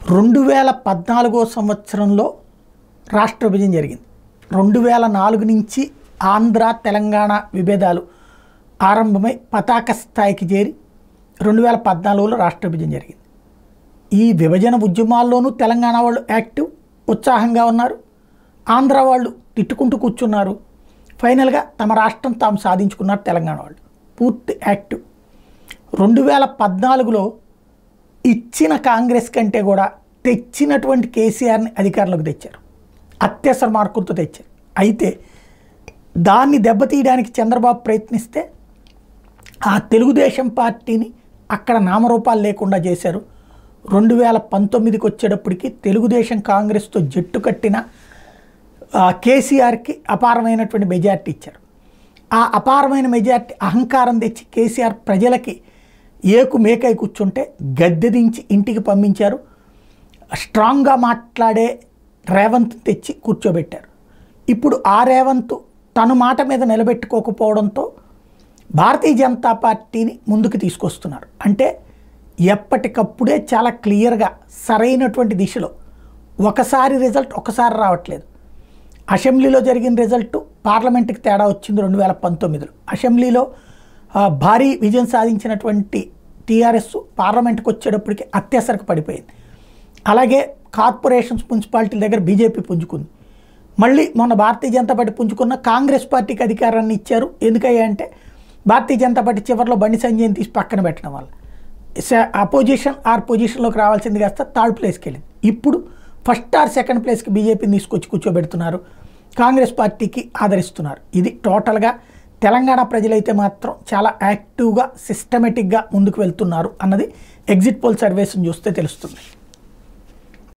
2014 సంవత్సరంలో రాష్ట్ర విభజన జరిగింది. 2004 నుంచి ఆంధ్ర తెలంగాణ విభేదాలు ఆరంభమై పతాక స్థాయికి చేరి 2014లో రాష్ట్ర విభజన జరిగింది. ఈ విభజన ఉద్యమాల్లోనూ తెలంగాణ వాళ్ళు యాక్టివ్ ఉత్సాహంగా ఉన్నారు, ఆంధ్ర వాళ్ళు తిట్టుకుంటూ కూర్చున్నారు. ఫైనల్గా తమ రాష్ట్రం తాము సాధించుకున్నారు. తెలంగాణ వాళ్ళు పూర్తి యాక్టివ్. 2014లో ఇచ్చిన కాంగ్రెస్ కంటే కూడా తెచ్చినటువంటి కేసీఆర్ని అధికారంలోకి తెచ్చారు, అత్యవసర మార్కులతో తెచ్చారు. అయితే దాన్ని దెబ్బతీయడానికి చంద్రబాబు ప్రయత్నిస్తే ఆ తెలుగుదేశం పార్టీని అక్కడ నామరూపాలు లేకుండా చేశారు. 2019కి వచ్చేటప్పటికి తెలుగుదేశం కాంగ్రెస్తో జట్టు కట్టిన కేసీఆర్కి అపారమైనటువంటి మెజార్టీ ఇచ్చారు. ఆ అపారమైన మెజార్టీ అహంకారం తెచ్చి కేసీఆర్ ప్రజలకి ఏకు మేకై కూర్చుంటే గద్దె దించి ఇంటికి పంపించారు. స్ట్రాంగ్గా మాట్లాడే రేవంత్ తెచ్చి కూర్చోబెట్టారు. ఇప్పుడు ఆ రేవంత్ తన మాట మీద నిలబెట్టుకోకపోవడంతో భారతీయ జనతా పార్టీని ముందుకు తీసుకొస్తున్నారు. అంటే ఎప్పటికప్పుడే చాలా క్లియర్గా సరైనటువంటి దిశలో ఒకసారి రిజల్ట్ ఒకసారి రావట్లేదు. అసెంబ్లీలో జరిగిన రిజల్ట్ పార్లమెంట్కి తేడా వచ్చింది. 2019లో అసెంబ్లీలో భారీ విజయం సాధించినటువంటి టీఆర్ఎస్ పార్లమెంట్కి వచ్చేటప్పటికి అత్యవసరకు పడిపోయింది. అలాగే కార్పొరేషన్స్ మున్సిపాలిటీల దగ్గర బీజేపీ పుంజుకుంది. మళ్ళీ మొన్న భారతీయ జనతా పార్టీ పుంజుకున్న కాంగ్రెస్ పార్టీకి అధికారాన్ని ఇచ్చారు. ఎందుకయ్యా అంటే భారతీయ జనతా పార్టీ చివరిలో బండి సంజయ్ని తీసి పక్కన పెట్టడం వల్ల అపోజిషన్ ఆర్ పొజిషన్లోకి రావాల్సింది కాస్త థర్డ్ ప్లేస్కి వెళ్ళింది. ఇప్పుడు ఫస్ట్ ఆర్ సెకండ్ ప్లేస్కి బీజేపీని తీసుకొచ్చి కూర్చోబెడుతున్నారు, కాంగ్రెస్ పార్టీకి ఆదరిస్తున్నారు. ఇది టోటల్గా తెలంగాణ ప్రజలైతే మాత్రం చాలా యాక్టివ్గా సిస్టమేటిక్గా ముందుకు వెళ్తున్నారు అన్నది ఎగ్జిట్ పోల్ సర్వేస్ని చూస్తే తెలుస్తుంది.